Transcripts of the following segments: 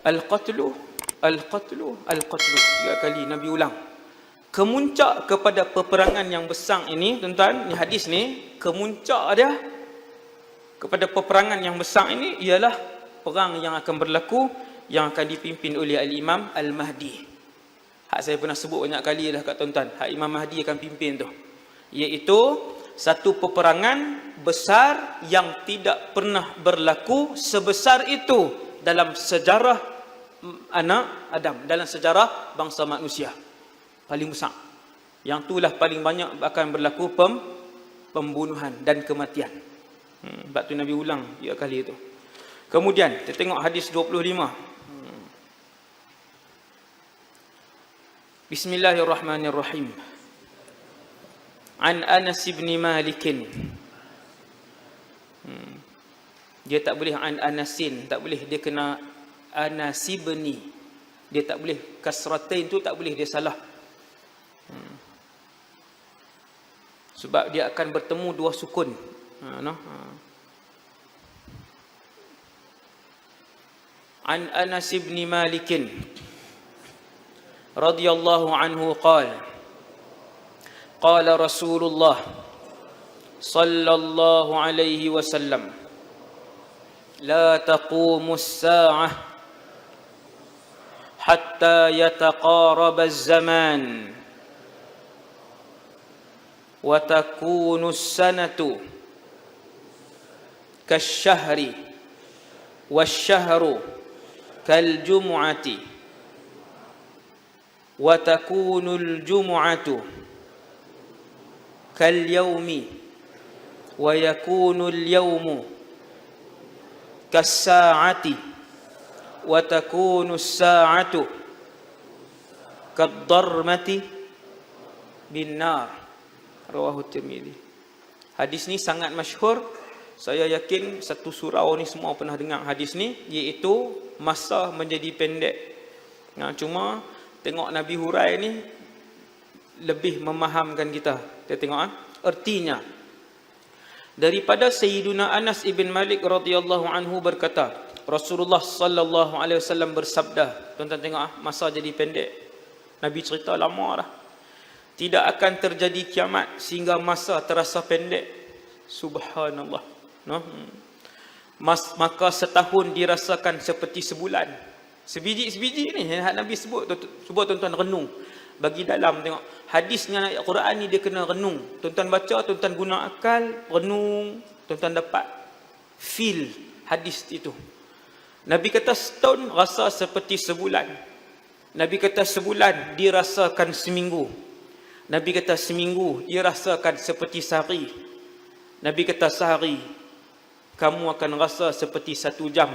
Al-qatlu, al-qatlu, al-qatlu. 3 kali Nabi ulang. Kemuncak kepada peperangan yang besar ini, tuan-tuan, ni hadis ni, kemuncak dia kepada peperangan yang besar ini ialah perang yang akan berlaku, yang akan dipimpin oleh Al-Imam Al-Mahdi. Hak saya pernah sebut banyak kali dah kat tuan-tuan. Hak Imam Mahdi akan pimpin tu. Iaitu satu peperangan besar yang tidak pernah berlaku sebesar itu dalam sejarah anak Adam, dalam sejarah bangsa manusia. Paling besar. Yang itulah paling banyak akan berlaku pembunuhan dan kematian. Sebab tu Nabi ulang 3 kali itu. Kemudian kita tengok hadis 25. Bismillahirrahmanirrahim. An Anas bin Malik. Dia tak boleh an Anasin, tak boleh, dia kena Anasibni. Dia tak boleh kasratain tu, tak boleh, dia salah. Sebab dia akan bertemu 2 sukun. An Anas bin Malik radhiyallahu anhu qala qala Rasulullah sallallahu alaihi wasallam la taqumu as-sa'ah hatta yataqaraba az-zaman wa takunu as-sanatu kasyahri wasyahru kaljumu'ati wa takunul jumu'atu kal yaumi wa yakunul yaumu kas saati wa takunus saatu kad darmati bin nar. Rawahu Tirmizi. Hadis ni sangat masyhur. Saya yakin satu surau ni semua pernah dengar hadis ni, iaitu masa menjadi pendek. Cuma tengok Nabi hurai ni lebih memahamkan kita. Kita tengok artinya. Daripada Sayyiduna Anas ibn Malik radhiyallahu anhu berkata, Rasulullah sallallahu alaihi wasallam bersabda. Tuan-tuan tengok masa jadi pendek. Nabi cerita lama dah. Tidak akan terjadi kiamat sehingga masa terasa pendek. Subhanallah. Maka setahun dirasakan seperti sebulan. Sebiji-sebiji ni Nabi sebut tuan-tuan renung. Bagi dalam tengok hadisnya Al-Quran ni dia kena renung. Tuan-tuan baca, tuan-tuan guna akal, renung, tuan-tuan dapat feel hadis itu. Nabi kata setahun rasa seperti sebulan. Nabi kata sebulan dirasakan seminggu. Nabi kata seminggu dirasakan seperti sehari. Nabi kata sehari kamu akan rasa seperti 1 jam.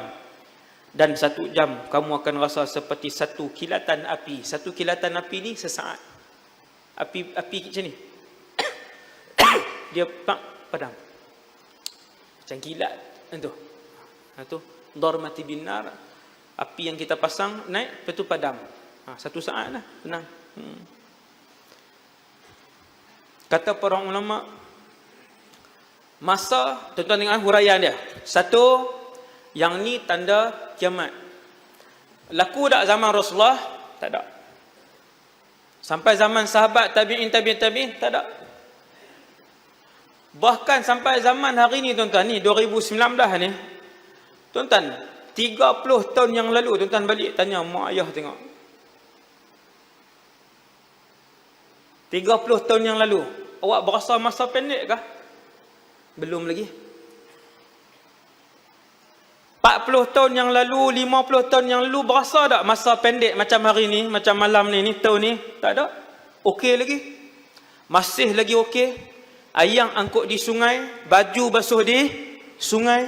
Dan 1 jam kamu akan rasa seperti 1 kilatan api. 1 kilatan api ni sesaat. Api macam ni. Dia padam. Macam kilat tu. Itu darmati binar. Api yang kita pasang naik, lepas tu padam. 1 saat lah, tenang. Kata para ulama, masa, tuan-tuan tengok huraian dia. 1, yang ni tanda kiamat. Laku tak zaman Rasulullah? Tak ada. Sampai zaman sahabat, tabi'in, tak ada. Bahkan sampai zaman hari ni tuan-tuan, ni 2019 ni. Tuan-tuan, 30 tahun yang lalu, tuan-tuan balik tanya mak ayah tengok. 30 tahun yang lalu, awak berasa masa pendek kah? Belum lagi. 40 tahun yang lalu, 50 tahun yang lalu, berasa tak masa pendek macam hari ni, macam malam ni, tahun ni? Tak ada. Okey lagi. Masih lagi okey. Ayam angkut di sungai, baju basuh di sungai.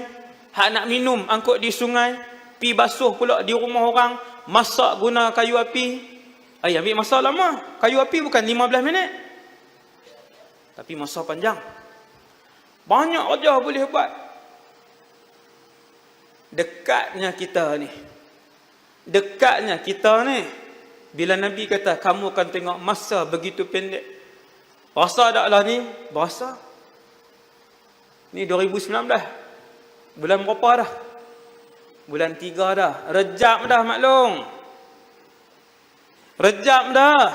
Hak nak minum angkut di sungai, pi basuh pula di rumah orang, masak guna kayu api. Ayam ambil masa lama. Kayu api bukan 15 minit. Tapi masa panjang. Banyak kerja boleh buat. Dekatnya kita ni. Dekatnya kita ni. Bila Nabi kata, kamu akan tengok masa begitu pendek. Berasa taklah ni? Berasa. Ni 2019. Bulan berapa dah? Bulan 3 dah. Rejab dah maklum. Rejab dah.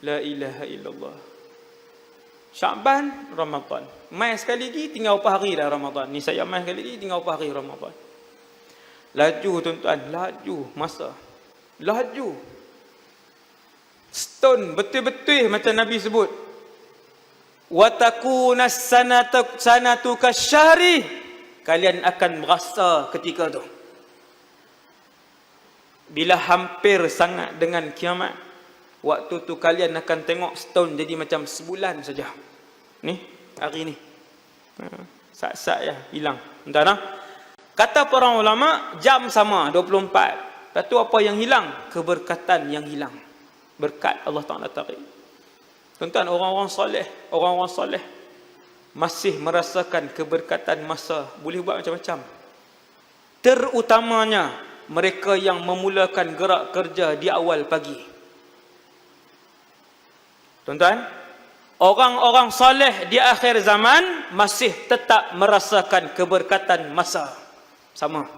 La ilaha illallah. Syaban, Ramadan. Mai sekali lagi tinggal berapa hari dah Ramadan. Ni saya mai sekali lagi tinggal berapa hari Ramadan. Laju tuan-tuan, laju masa. Laju. Setahun betul-betul macam Nabi sebut. Wa takuna sanatu kasyahri. Kalian akan merasa ketika tu. Bila hampir sangat dengan kiamat, waktu tu kalian akan tengok setahun jadi macam sebulan saja. Ni, hari ni. Sat-sat ya, hilang. Entah dah. Kata para ulama, jam sama, 24. Lepas tu apa yang hilang? Keberkatan yang hilang. Berkat Allah Ta'ala tarik. Tuan-tuan, orang-orang soleh masih merasakan keberkatan masa. Boleh buat macam-macam. Terutamanya, mereka yang memulakan gerak kerja di awal pagi. Tuan-tuan, orang-orang soleh di akhir zaman masih tetap merasakan keberkatan masa. Sama.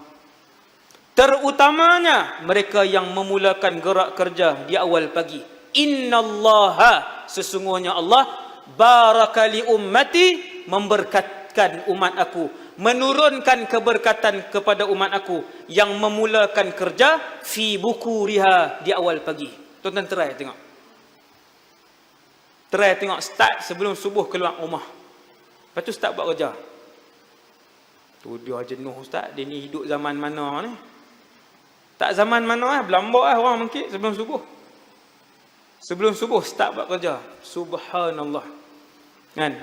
Terutamanya mereka yang memulakan gerak kerja di awal pagi. Innallaha, sesungguhnya Allah, baraka li ummati, memberkatkan umat aku, menurunkan keberkatan kepada umat aku yang memulakan kerja fi bukuriha, di awal pagi. Tuan-tuan try tengok. Try tengok, start sebelum subuh keluar rumah. Lepas tu start buat kerja. Tu dia jenuh ustaz, dia ni hidup zaman mana ni? Tak zaman mana berlambak orang mungkin sebelum subuh. Sebelum subuh start buat kerja. Subhanallah. Kan?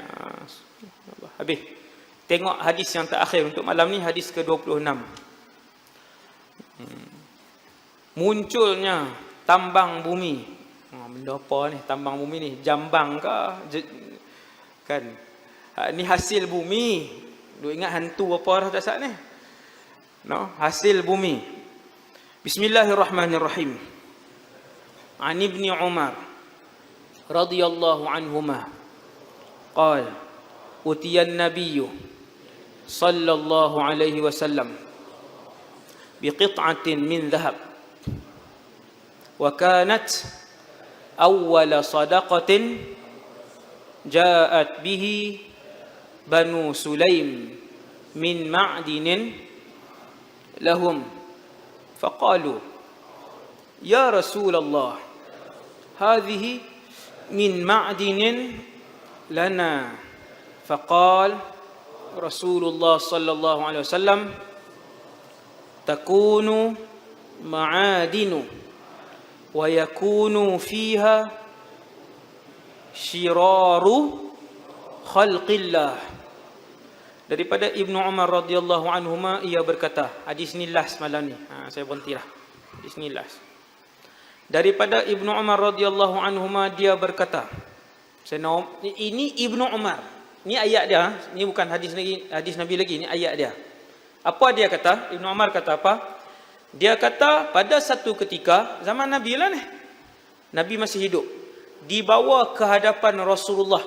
Habis. Tengok hadis yang terakhir untuk malam ni, hadis ke-26. Munculnya tambang bumi. Benda apa ni tambang bumi ni? Jambang ke? Kan? Ni hasil bumi. Duk ingat hantu apa dah tak sat ni? No, hasil bumi. Bismillahirrahmanirrahim. An Ibni Umar radhiyallahu anhuma qala utiya an-nabiy sallallahu alaihi wasallam biqit'atin min dhahab wa kanat awwala sadaqatin ja'at bihi Banu Sulaim min ma'dinin lahum faqalu ya Rasulullah hadhihi min ma'dinin lana faqal Rasulullah sallallahu alaihi wasallam takunu ma'adinu wa yakunu fiha shiraru khalqillah. Daripada Ibnu Umar radhiyallahu anhuma, ia berkata, hadis ni last malam ni. Saya berhentilah. Hadis ni last. Daripada Ibnu Umar radhiyallahu anhuma, dia berkata, ini Ibnu Umar. Ni ayat dia, ni bukan hadis lagi, hadis Nabi lagi, ni ayat dia. Apa dia kata? Ibnu Umar kata apa? Dia kata pada satu ketika zaman Nabi lah ni. Nabi masih hidup. Dibawa ke hadapan Rasulullah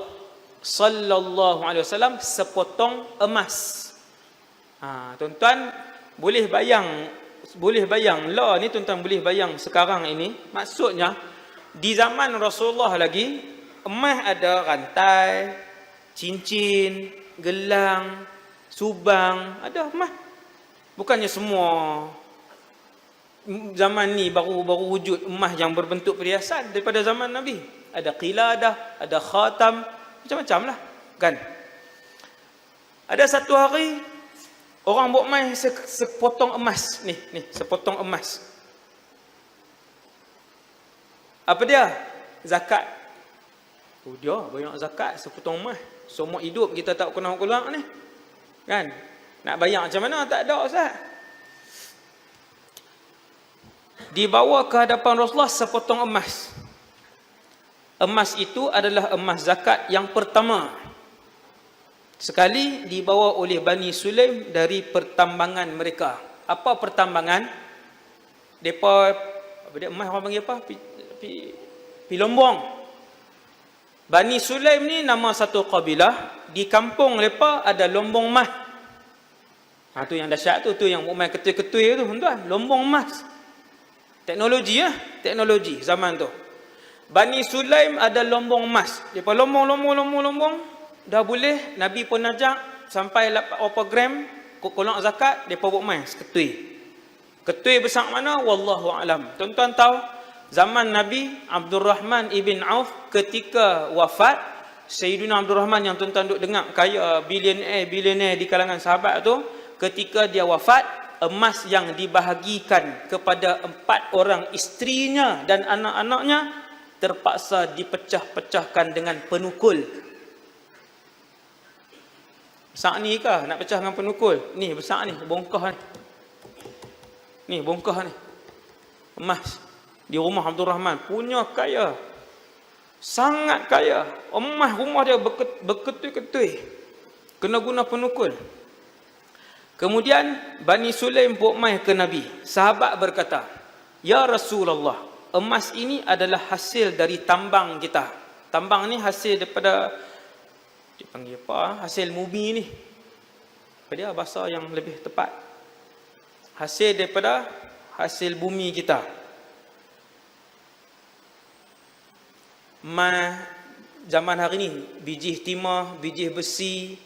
sallallahu alaihi wasallam sepotong emas. Tuan-tuan boleh bayang lah ni, tuan-tuan boleh bayang sekarang ini. Maksudnya di zaman Rasulullah lagi emas ada rantai, cincin, gelang, subang, ada emas. Bukannya semua zaman ni baru wujud emas yang berbentuk perhiasan. Daripada zaman Nabi ada qiladah, ada khatam, macam-macam lah, kan? Ada satu hari orang buat mai sepotong emas ni, sepotong emas. Apa dia? Zakat. Dia bayar zakat sepotong emas. Semua hidup kita tak kena keluar ni, kan? Nak bayar macam mana? Tak ada ustaz. Dibawa ke hadapan Rasulullah sepotong emas. Emas itu adalah emas zakat yang pertama sekali dibawa oleh Bani Sulaim dari pertambangan mereka. Apa pertambangan? Depa apa dia emas orang panggil apa? Pilombong. Bani Sulaim ni nama satu kabilah, di kampung mereka ada lombong emas. Tu yang dahsyat tu yang buat main ketui-ketui tu tuan, lombong emas. Teknologi teknologi zaman tu. Bani Sulaim ada lombong emas. Depa lombong dah boleh, Nabi pun ajak sampai berapa gram kolak zakat, depa buat main ketui. Ketui besar mana wallahu alam. Tuan-tuan tahu zaman Nabi Abdul Rahman ibn Auf ketika wafat, Sayyidina Abdul Rahman yang tuan-tuan duk dengar kaya bilioner di kalangan sahabat tu, ketika dia wafat, emas yang dibahagikan kepada 4 orang isterinya dan anak-anaknya terpaksa dipecah-pecahkan dengan penukul. Besar ni kah nak pecah dengan penukul? Ni besar ni, bongkah ni. Ni bongkah ni. Emas di rumah Abdul Rahman, punya kaya. Sangat kaya. Emas rumah dia berketui-ketui. Kena guna penukul. Kemudian Bani Sulaim buat mai ke Nabi. Sahabat berkata, "Ya Rasulullah, emas ini adalah hasil dari tambang kita." Tambang ni hasil daripada, dipanggil apa? Hasil bumi ni. Apa dia bahasa yang lebih tepat? Hasil daripada hasil bumi kita. Zaman hari ni, biji timah, biji besi,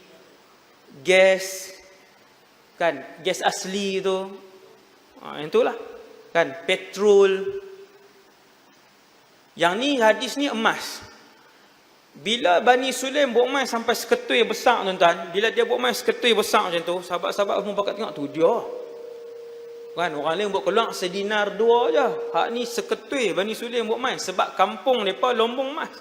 gas, kan, gas asli tu, yang itulah, kan, petrol. Yang ni hadis ni emas. Bila Bani Sulaim buat main sampai seketui besar tuan-tuan, bila dia buat main seketui besar macam tu, sahabat-sahabat semua bakat tengok tu dia. Kan, orang lain buat keluar sedinar 2 je. Hak ni seketui Bani Sulaim buat main sebab kampung depa lombong emas.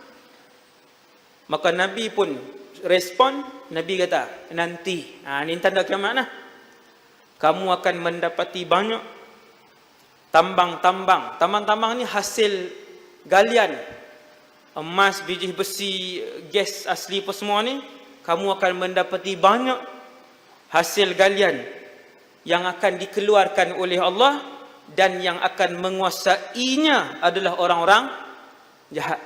Maka Nabi pun respon, Nabi kata, nanti, ni tanda kiamat lah. Kamu akan mendapati banyak tambang-tambang. Tambang-tambang ni hasil galian. Emas, biji besi, gas asli apa semua ni, kamu akan mendapati banyak hasil galian yang akan dikeluarkan oleh Allah, dan yang akan menguasainya adalah orang-orang jahat.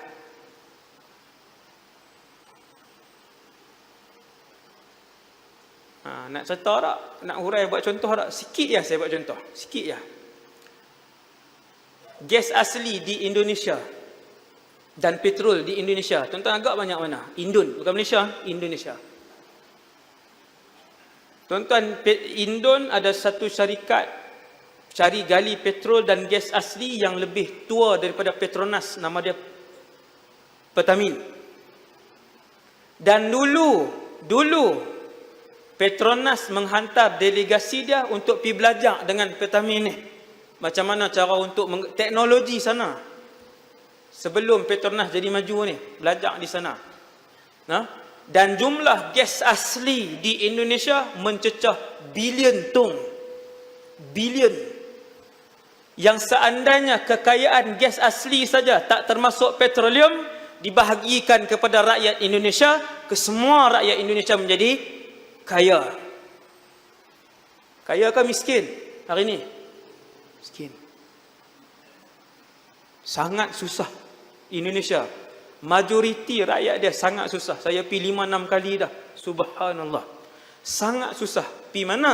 Nak cerita tak? Nak hurai buat contoh tak? Sikit je saya buat contoh. Sikit je. Gas asli di Indonesia dan petrol di Indonesia, tuan-tuan agak banyak mana? Indon, bukan Malaysia, Indonesia. Tuan-tuan, Indon ada satu syarikat cari gali petrol dan gas asli yang lebih tua daripada Petronas, nama dia Pertamin. Dan dulu Petronas menghantar delegasi dia untuk pergi belajar dengan Pertamin ni. Macam mana cara untuk teknologi sana. Sebelum Petronas jadi maju ni, belajar di sana. Dan jumlah gas asli di Indonesia mencecah bilion tong. Bilion. Yang seandainya kekayaan gas asli saja, tak termasuk petroleum, dibahagikan kepada rakyat Indonesia, ke semua rakyat Indonesia menjadi kaya. Kaya ke miskin hari ini? Miskin. Sangat susah Indonesia. Majoriti rakyat dia sangat susah. Saya pergi 5-6 kali dah. Subhanallah. Sangat susah. Pergi mana?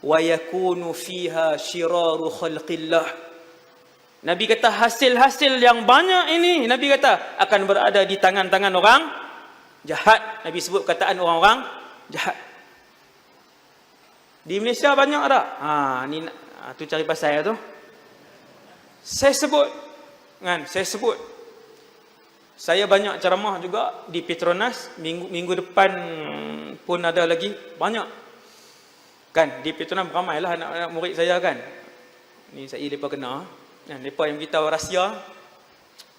Wa yakunu fiha syiraru khalqillah. Nabi kata hasil-hasil yang banyak ini, Nabi kata akan berada di tangan-tangan orang jahat. Nabi sebut kataan orang-orang jahat. Di Malaysia banyak tak? Ni tu cari pasal tu. Saya sebut kan, saya banyak ceramah juga di Petronas. Minggu depan pun ada lagi banyak. Kan di Petronas ramailah anak-anak murid saya kan. Ni saya depa kena kan, depa yang beritahu rahsia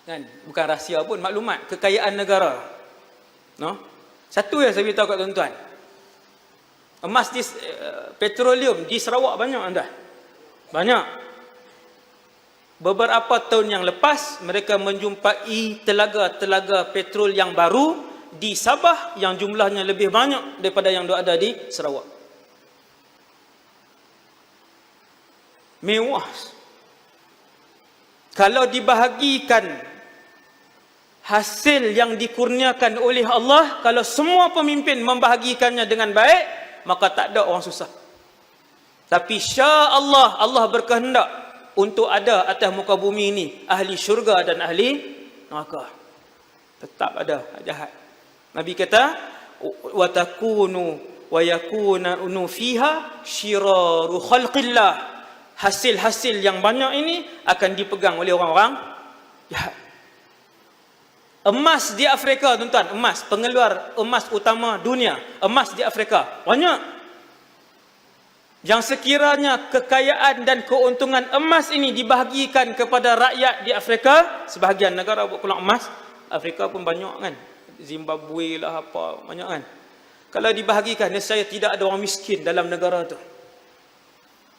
kan, bukan rahsia pun, maklumat kekayaan negara. Satu yang saya beritahu kat tuan-tuan. Emas di petroleum di Sarawak banyak anda. Banyak. Beberapa tahun yang lepas mereka menjumpai telaga-telaga petrol yang baru di Sabah yang jumlahnya lebih banyak daripada yang ada di Sarawak. Mewah. Kalau dibahagikan hasil yang dikurniakan oleh Allah, kalau semua pemimpin membahagikannya dengan baik, maka tak ada orang susah. Tapi sya Allah, Allah berkehendak untuk ada atas muka bumi ini ahli syurga dan ahli neraka. Tetap ada jahat. Nabi kata wa takunu wa yakunu fiha syiraru khalqillah. Hasil-hasil yang banyak ini akan dipegang oleh orang-orang jahat. Emas di Afrika, tuan-tuan, emas, pengeluar emas utama dunia, emas di Afrika banyak. Yang sekiranya kekayaan dan keuntungan emas ini dibahagikan kepada rakyat di Afrika, sebahagian negara buat keluar emas, Afrika pun banyak kan, Zimbabwe lah apa, banyak kan. Kalau dibahagikan, saya tidak ada orang miskin dalam negara tu.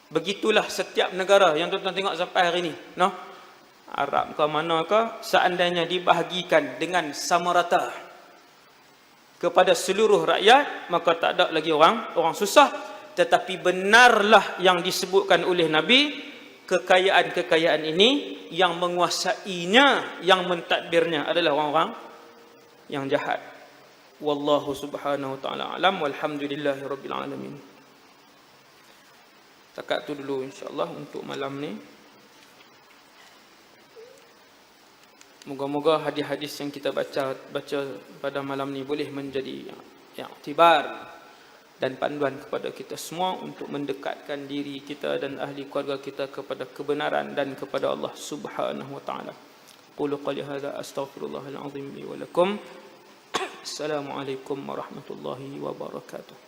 Begitulah setiap negara yang tuan-tuan tengok sampai hari ini, no? Arab ke mana ke, seandainya dibahagikan dengan sama rata kepada seluruh rakyat, maka tak ada lagi orang susah. Tetapi benarlah yang disebutkan oleh Nabi, kekayaan-kekayaan ini yang menguasainya, yang mentadbirnya adalah orang-orang yang jahat. Wallahu subhanahu wa ta'ala alam, walhamdulillahi rabbil alamin. Takat tu dulu insyaAllah untuk malam ni. Moga-moga hadis-hadis yang kita baca pada malam ni boleh menjadi iktibar dan panduan kepada kita semua untuk mendekatkan diri kita dan ahli keluarga kita kepada kebenaran dan kepada Allah Subhanahu wa taala. Qulu qali hadza astaghfirullahal azim li wa lakum. Assalamualaikum warahmatullahi wabarakatuh.